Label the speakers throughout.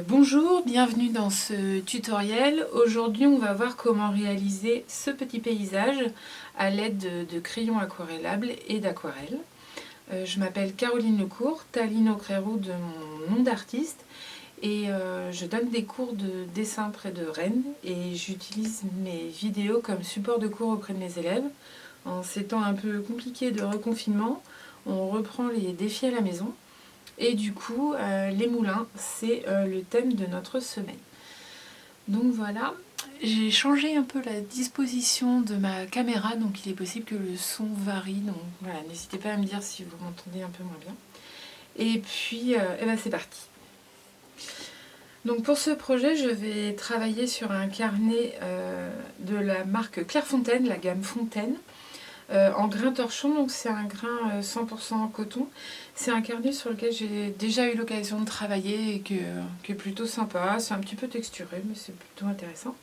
Speaker 1: Bonjour, bienvenue dans ce tutoriel. Aujourd'hui on va voir comment réaliser ce petit paysage à l'aide de crayons aquarellables et d'aquarelles. Je m'appelle Caroline Lecourt, Talino Crero de mon nom d'artiste, et je donne des cours de dessin près de Rennes et j'utilise mes vidéos comme support de cours auprès de mes élèves. En ces temps un peu compliqués de reconfinement, on reprend les défis à la maison. Et du coup, les moulins, c'est le thème de notre semaine. Donc voilà, j'ai changé un peu la disposition de ma caméra, donc il est possible que le son varie. Donc voilà, n'hésitez pas à me dire si vous m'entendez un peu moins bien. Et puis, c'est parti. Donc pour ce projet, je vais travailler sur un carnet de la marque Clairefontaine, la gamme Fontaine. En grain torchon, donc c'est un grain 100% coton. C'est un carnet sur lequel j'ai déjà eu l'occasion de travailler et qui est plutôt sympa. C'est un petit peu texturé, mais c'est plutôt intéressant.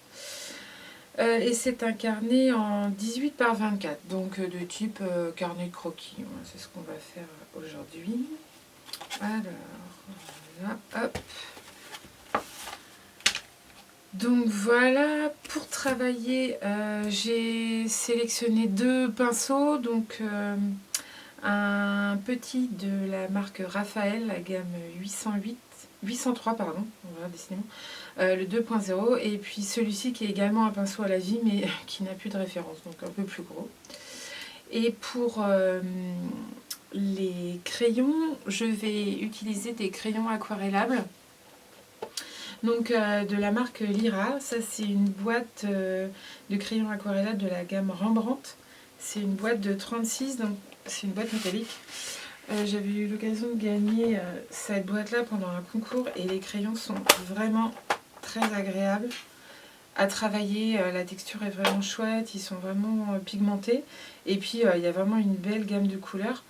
Speaker 1: Et c'est un carnet en 18 par 24, donc de type carnet de croquis. Voilà, c'est ce qu'on va faire aujourd'hui. Alors, voilà, hop. Donc voilà, pour travailler, j'ai sélectionné deux pinceaux, donc un petit de la marque Raphaël, la gamme 803 pardon, voilà, décidément, le 2.0, et puis celui-ci qui est également un pinceau à la vie mais qui n'a plus de référence, donc un peu plus gros. Et pour les crayons, je vais utiliser des crayons aquarellables. Donc de la marque Lyra, ça c'est une boîte de crayons aquarellables de la gamme Rembrandt. C'est une boîte de 36, donc c'est une boîte métallique. J'avais eu l'occasion de gagner cette boîte-là pendant un concours et les crayons sont vraiment très agréables à travailler. La texture est vraiment chouette, ils sont vraiment pigmentés. Et puis il y a vraiment une belle gamme de couleurs.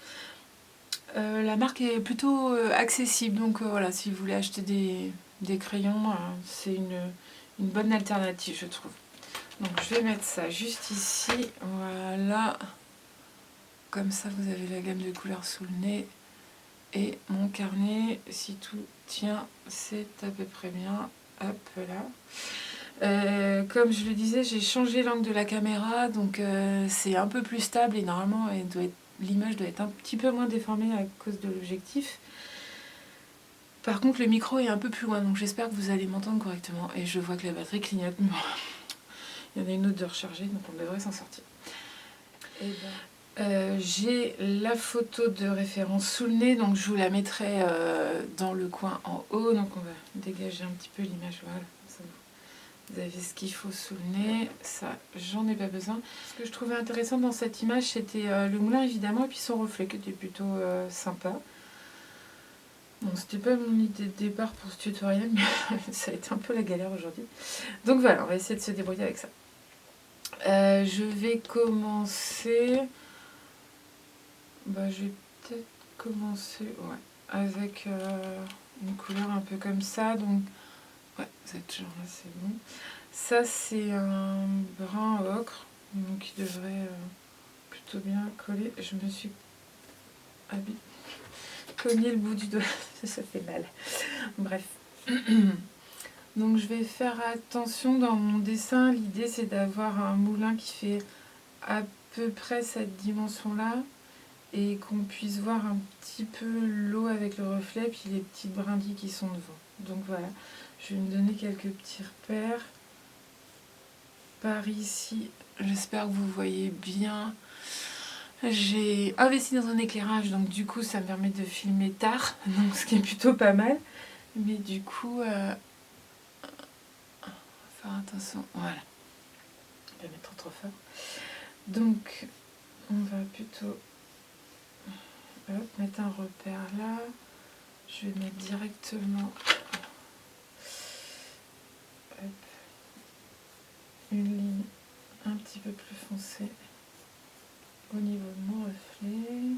Speaker 1: La marque est plutôt accessible, donc voilà, si vous voulez acheter des crayons, c'est une bonne alternative, je trouve. Donc je vais mettre ça juste ici, voilà. Comme ça, vous avez la gamme de couleurs sous le nez. Et mon carnet, si tout tient, c'est à peu près bien. Hop là. Comme je le disais, j'ai changé l'angle de la caméra, donc c'est un peu plus stable et normalement l'image doit être un petit peu moins déformée à cause de l'objectif. Par contre, le micro est un peu plus loin, donc j'espère que vous allez m'entendre correctement. Et je vois que la batterie clignote, mais bon, il y en a une autre de recharger, donc on devrait s'en sortir. J'ai la photo de référence sous le nez, donc je vous la mettrai dans le coin en haut. Donc on va dégager un petit peu l'image, voilà. Vous avez ce qu'il faut sous le nez, ça j'en ai pas besoin. Ce que je trouvais intéressant dans cette image, c'était le moulin évidemment, et puis son reflet qui était plutôt sympa. Bon, c'était pas mon idée de départ pour ce tutoriel, mais ça a été un peu la galère aujourd'hui. Donc voilà, on va essayer de se débrouiller avec ça. Je vais commencer... je vais peut-être commencer avec une couleur un peu comme ça. Donc, cette genre-là, c'est bon. Ça, c'est un brun ocre, donc qui devrait plutôt bien coller. Je me suis cogné le bout du doigt, ça fait mal. Bref. Donc, je vais faire attention dans mon dessin. L'idée, c'est d'avoir un moulin qui fait à peu près cette dimension-là, et qu'on puisse voir un petit peu l'eau avec le reflet, puis les petites brindilles qui sont devant. Donc voilà, je vais me donner quelques petits repères. Par ici, j'espère que vous voyez bien. J'ai investi dans un éclairage, donc du coup ça me permet de filmer tard, donc ce qui est plutôt pas mal. Mais du coup, faire attention, voilà. On va mettre trop fort. Donc, on va plutôt... mettre un repère là, je vais mettre directement une ligne un petit peu plus foncée au niveau de mon reflet.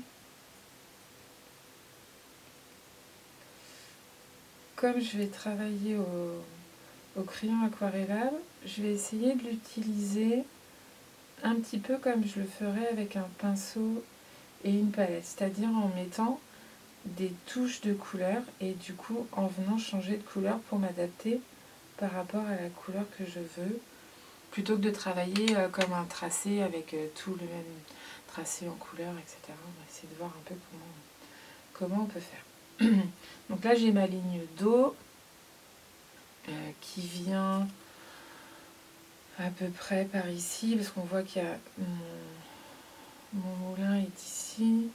Speaker 1: Comme je vais travailler au crayon aquarellable, je vais essayer de l'utiliser un petit peu comme je le ferais avec un pinceau et une palette, c'est-à-dire en mettant des touches de couleur et du coup en venant changer de couleur pour m'adapter par rapport à la couleur que je veux, plutôt que de travailler comme un tracé avec tout le même tracé en couleur, etc. On va essayer de voir un peu comment on peut faire. Donc là j'ai ma ligne d'eau qui vient à peu près par ici, parce qu'on voit qu'il y a mon moulin est ici.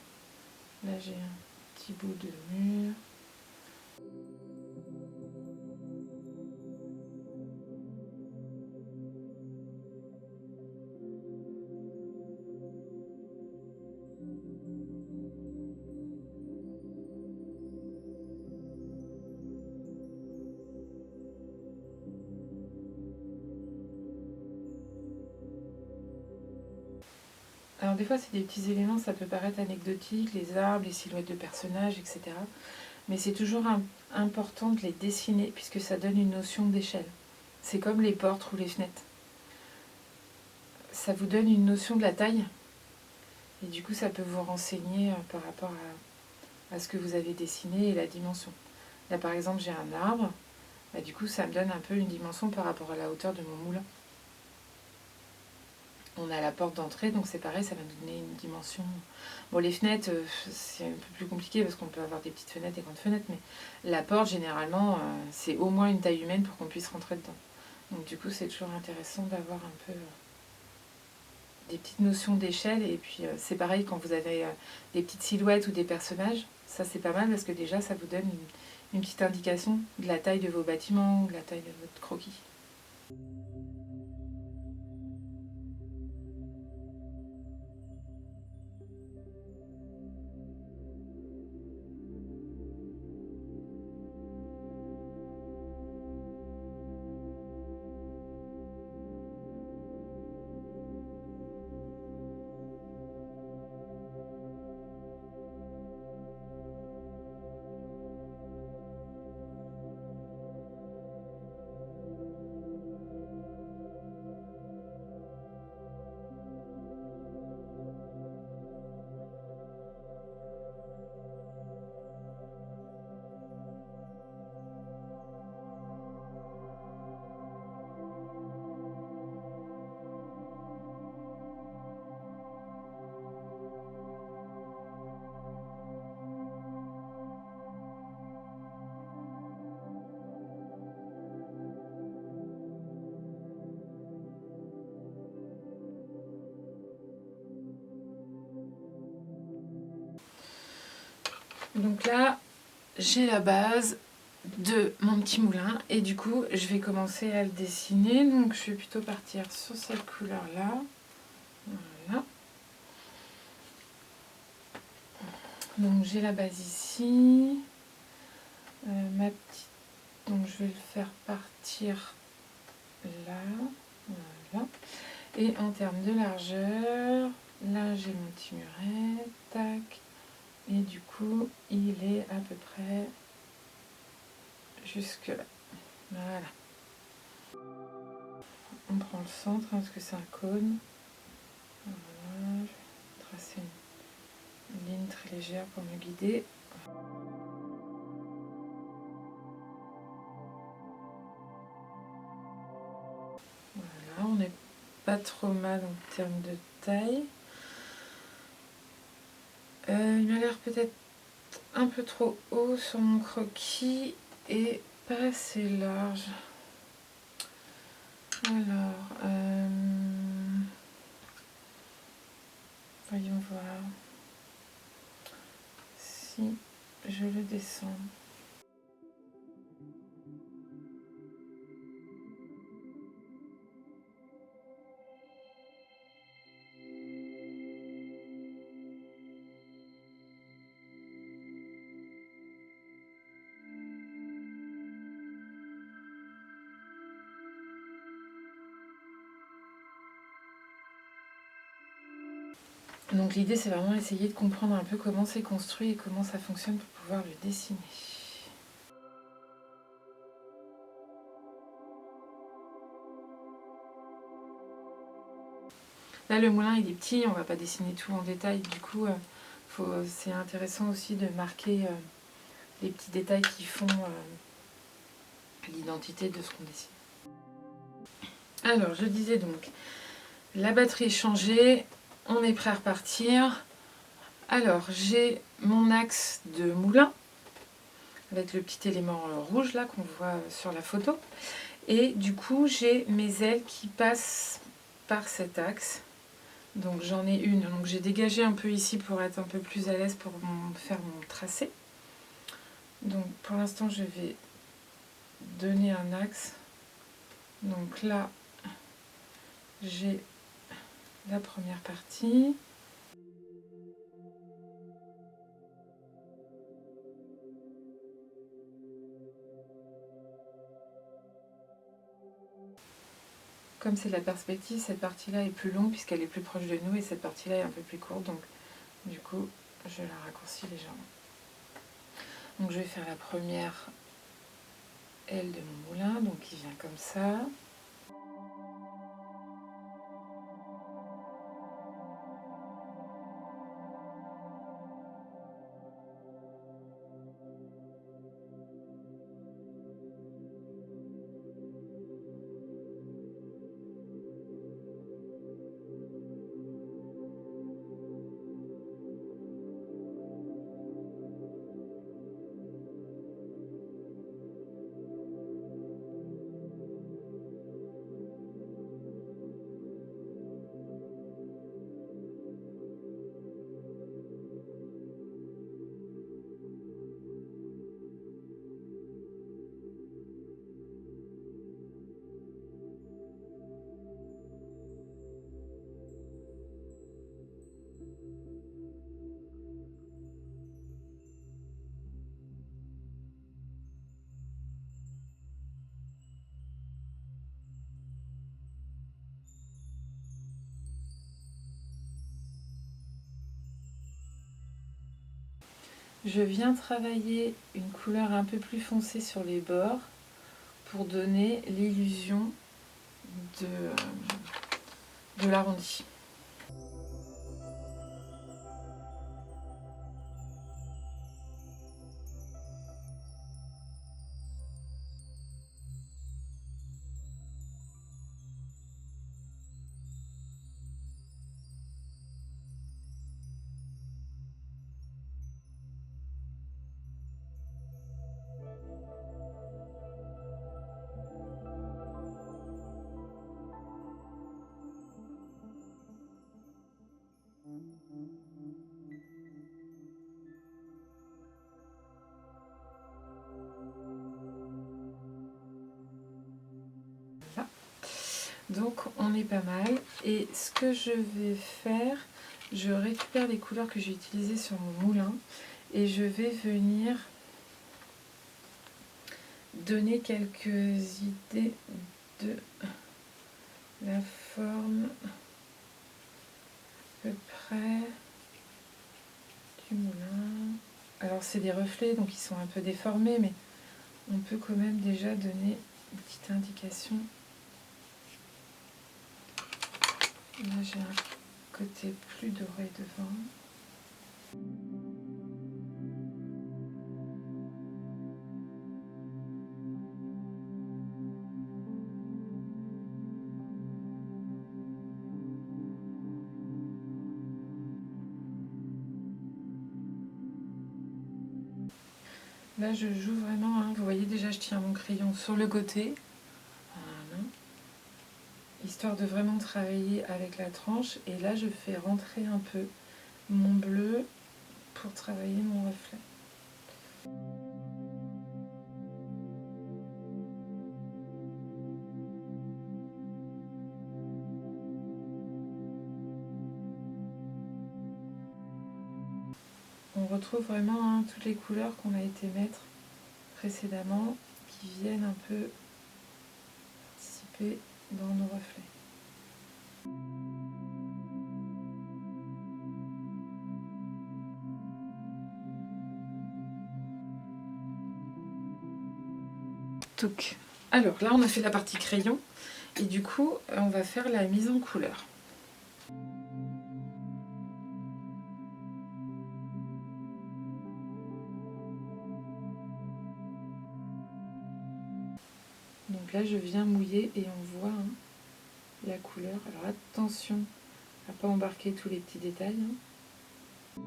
Speaker 1: Là j'ai un petit bout de mur. Alors des fois c'est des petits éléments, ça peut paraître anecdotique, les arbres, les silhouettes de personnages, etc. Mais c'est toujours important de les dessiner puisque ça donne une notion d'échelle. C'est comme les portes ou les fenêtres. Ça vous donne une notion de la taille et du coup ça peut vous renseigner par rapport à ce que vous avez dessiné et la dimension. Là par exemple j'ai un arbre, bah, du coup ça me donne un peu une dimension par rapport à la hauteur de mon moulin. On a la porte d'entrée, donc c'est pareil, ça va nous donner une dimension. Bon, les fenêtres, c'est un peu plus compliqué parce qu'on peut avoir des petites fenêtres et grandes fenêtres, mais la porte, généralement, c'est au moins une taille humaine pour qu'on puisse rentrer dedans. Donc du coup, c'est toujours intéressant d'avoir un peu des petites notions d'échelle. Et puis, c'est pareil quand vous avez des petites silhouettes ou des personnages. Ça, c'est pas mal parce que déjà, ça vous donne une petite indication de la taille de vos bâtiments ou de la taille de votre croquis. Donc là, j'ai la base de mon petit moulin et du coup je vais commencer à le dessiner. Donc je vais plutôt partir sur cette couleur là, voilà. Donc j'ai la base ici, ma petite, donc je vais le faire partir là, voilà. Et en termes de largeur, là j'ai mon petit muret, tac, et du coup il est à peu près jusque là, voilà. On prend le centre hein, parce que c'est un cône. Voilà, je vais tracer une ligne très légère pour me guider. Voilà, on n'est pas trop mal en termes de taille. Il m'a l'air peut-être un peu trop haut sur mon croquis et pas assez large. Alors, voyons voir si je le descends. Donc l'idée c'est vraiment essayer de comprendre un peu comment c'est construit et comment ça fonctionne pour pouvoir le dessiner. Là le moulin il est petit, on va pas dessiner tout en détail, du coup c'est intéressant aussi de marquer les petits détails qui font l'identité de ce qu'on dessine. Alors, je disais donc, la batterie est changée, on est prêt à repartir. Alors, j'ai mon axe de moulin, avec le petit élément rouge là qu'on voit sur la photo. Et du coup, j'ai mes ailes qui passent par cet axe. Donc j'en ai une. Donc j'ai dégagé un peu ici pour être un peu plus à l'aise pour faire mon tracé. Donc pour l'instant, je vais donner un axe. Donc là, j'ai la première partie. Comme c'est la perspective, cette partie-là est plus longue puisqu'elle est plus proche de nous et cette partie-là est un peu plus courte. Donc du coup, je la raccourcis légèrement. Donc je vais faire la première aile de mon moulin, donc qui vient comme ça. Je viens travailler une couleur un peu plus foncée sur les bords pour donner l'illusion de l'arrondi. Donc on est pas mal. Et ce que je vais faire, je récupère les couleurs que j'ai utilisées sur mon moulin et je vais venir donner quelques idées de la forme à peu près du moulin. Alors c'est des reflets, donc ils sont un peu déformés, mais on peut quand même déjà donner une petite indication. Là j'ai un côté plus doré devant. Là je joue vraiment, hein. Vous voyez déjà je tiens mon crayon sur le côté. Voilà. Histoire de vraiment travailler avec la tranche. Et là je fais rentrer un peu mon bleu pour travailler mon reflet. On retrouve vraiment, hein, toutes les couleurs qu'on a été mettre précédemment qui viennent un peu participer dans nos reflets. Donc, alors là on a fait la partie crayon et du coup on va faire la mise en couleur. Donc là je viens mouiller et on voit hein, la couleur. Alors attention à ne pas embarquer tous les petits détails. Hein.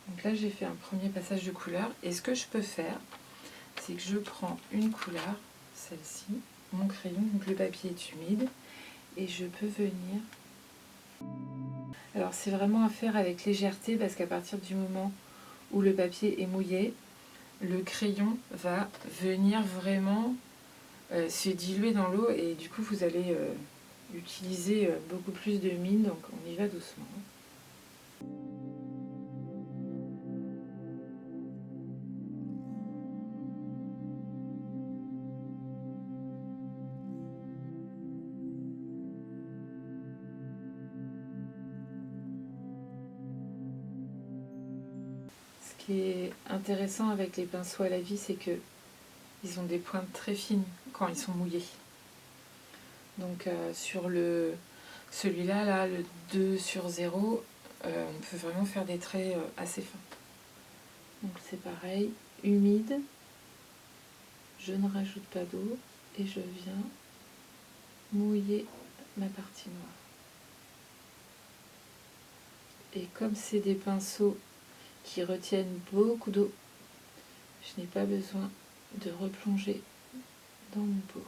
Speaker 1: Donc là j'ai fait un premier passage de couleur et ce que je peux faire c'est que je prends une couleur, celle-ci, mon crayon, donc le papier est humide et je peux venir. Alors c'est vraiment à faire avec légèreté parce qu'à partir du moment où le papier est mouillé, le crayon va venir vraiment se diluer dans l'eau et du coup vous allez utiliser beaucoup plus de mine, donc on y va doucement. Ce qui est intéressant avec les pinceaux à la vie, c'est que ils ont des pointes très fines quand ils sont mouillés. Donc sur celui-là, là, le 2/0, on peut vraiment faire des traits assez fins. Donc c'est pareil, humide, je ne rajoute pas d'eau et je viens mouiller ma partie noire. Et comme c'est des pinceaux qui retiennent beaucoup d'eau, je n'ai pas besoin de replonger dans mon pot.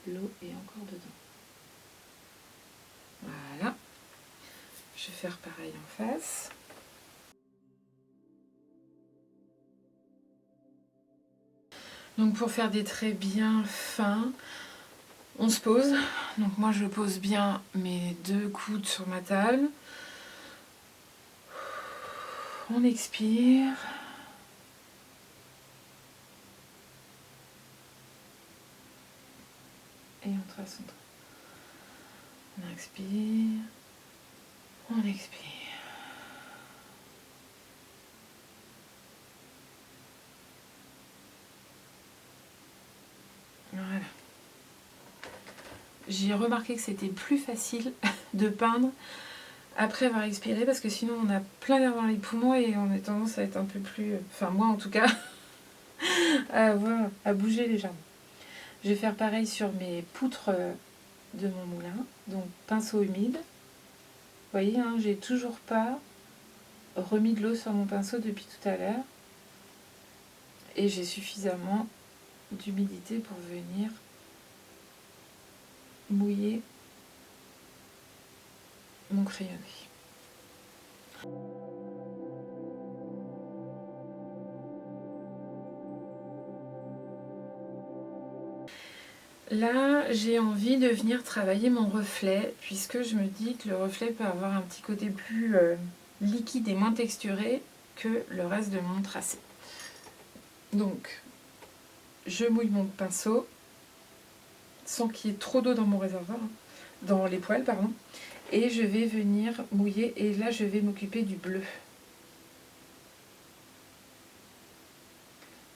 Speaker 1: L'eau est encore dedans. Voilà. Je vais faire pareil en face. Donc pour faire des traits bien fins, on se pose. Donc moi je pose bien mes 2 coudes sur ma table. On expire. Et on trace son trait. On inspire. On expire. Voilà. J'ai remarqué que c'était plus facile de peindre après avoir expiré parce que sinon on a plein d'air dans les poumons et on a tendance à être un peu plus... Enfin moi en tout cas, à bouger légèrement. Je vais faire pareil sur mes poutres de mon moulin. Donc pinceau humide. Vous voyez, hein, j'ai toujours pas remis de l'eau sur mon pinceau depuis tout à l'heure. Et j'ai suffisamment d'humidité pour venir mouiller mon crayonné. Là, j'ai envie de venir travailler mon reflet, puisque je me dis que le reflet peut avoir un petit côté plus liquide et moins texturé que le reste de mon tracé. Donc, je mouille mon pinceau, sans qu'il y ait trop d'eau dans mon réservoir, dans les poils, pardon, et je vais venir mouiller, et là je vais m'occuper du bleu.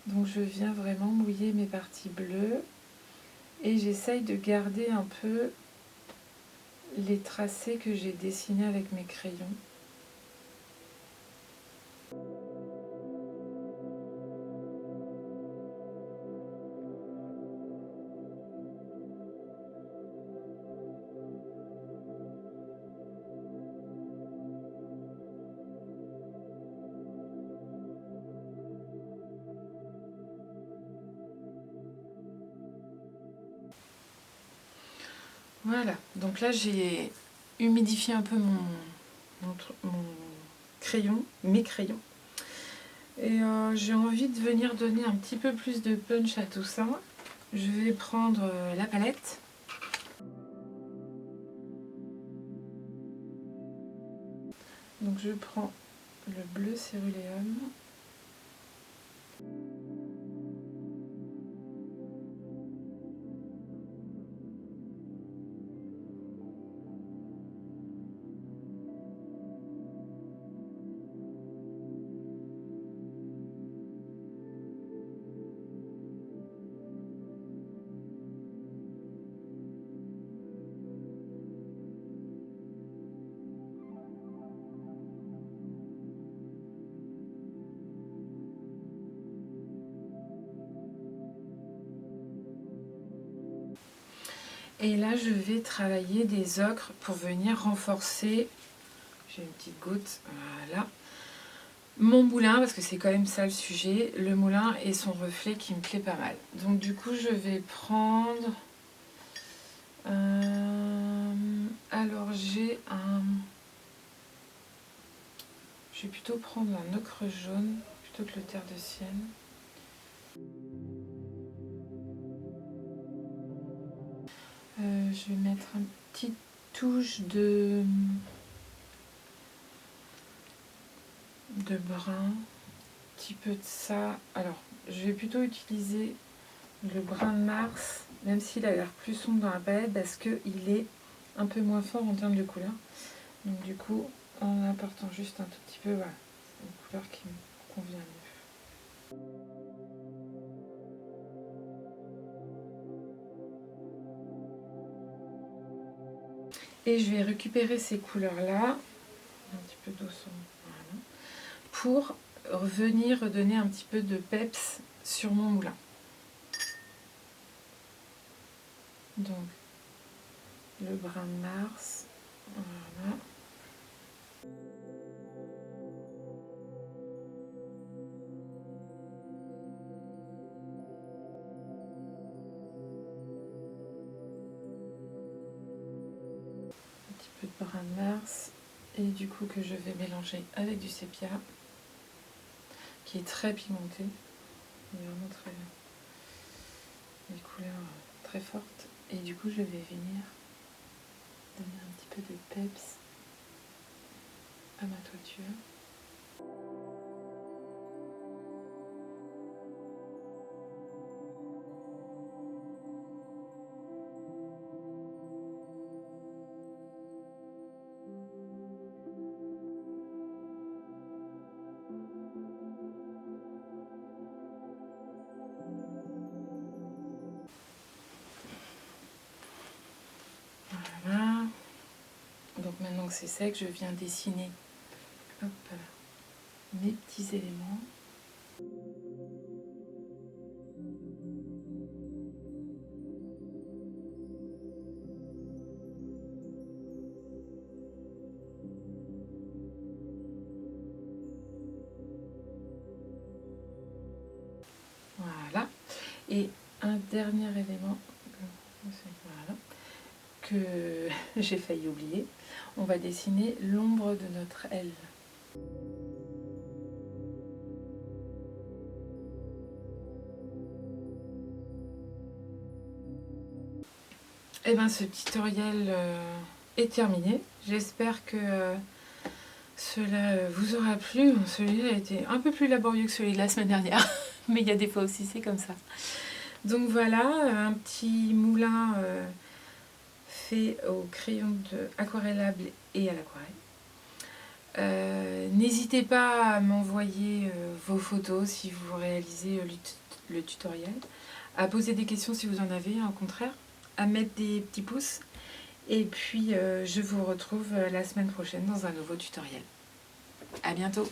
Speaker 1: Donc je viens vraiment mouiller mes parties bleues. Et j'essaye de garder un peu les tracés que j'ai dessinés avec mes crayons. Voilà, donc là j'ai humidifié un peu mon crayon, mes crayons. Et j'ai envie de venir donner un petit peu plus de punch à tout ça. Je vais prendre la palette. Donc je prends le bleu céruléum. Et là, je vais travailler des ocres pour venir renforcer, j'ai une petite goutte, voilà, mon moulin, parce que c'est quand même ça le sujet, le moulin et son reflet qui me plaît pas mal. Donc du coup, je vais prendre... alors j'ai un... Je vais plutôt prendre un ocre jaune plutôt que le terre de sienne. Je vais mettre une petite touche de brun, un petit peu de ça. Alors, je vais plutôt utiliser le brun de Mars, même s'il a l'air plus sombre dans la palette, parce qu'il est un peu moins fort en termes de couleur. Donc du coup, en apportant juste un tout petit peu, voilà, c'est une couleur qui me convient mieux. Et je vais récupérer ces couleurs-là, un petit peu d'eau sur, voilà, pour venir redonner un petit peu de peps sur mon moulin. Donc, le brun de Mars, voilà. Un petit peu de brun de Mars, et du coup que je vais mélanger avec du sépia, qui est très pigmenté, il est vraiment très... des couleurs très fortes, et du coup je vais venir donner un petit peu de peps à ma toiture. Voilà. Donc maintenant que c'est sec, je viens dessiner, hop, mes petits éléments. Voilà. Et un dernier élément, voilà, que j'ai failli oublier, on va dessiner l'ombre de notre aile. Et bien ce tutoriel est terminé. J'espère que cela vous aura plu. Celui-là a été un peu plus laborieux que celui de la semaine dernière, mais il y a des fois aussi c'est comme ça. Donc voilà, un petit moulin fait au crayon aquarellable et à l'aquarelle. N'hésitez pas à m'envoyer vos photos si vous réalisez le tutoriel, à poser des questions si vous en avez, au contraire, à mettre des petits pouces. Et puis je vous retrouve la semaine prochaine dans un nouveau tutoriel. À bientôt!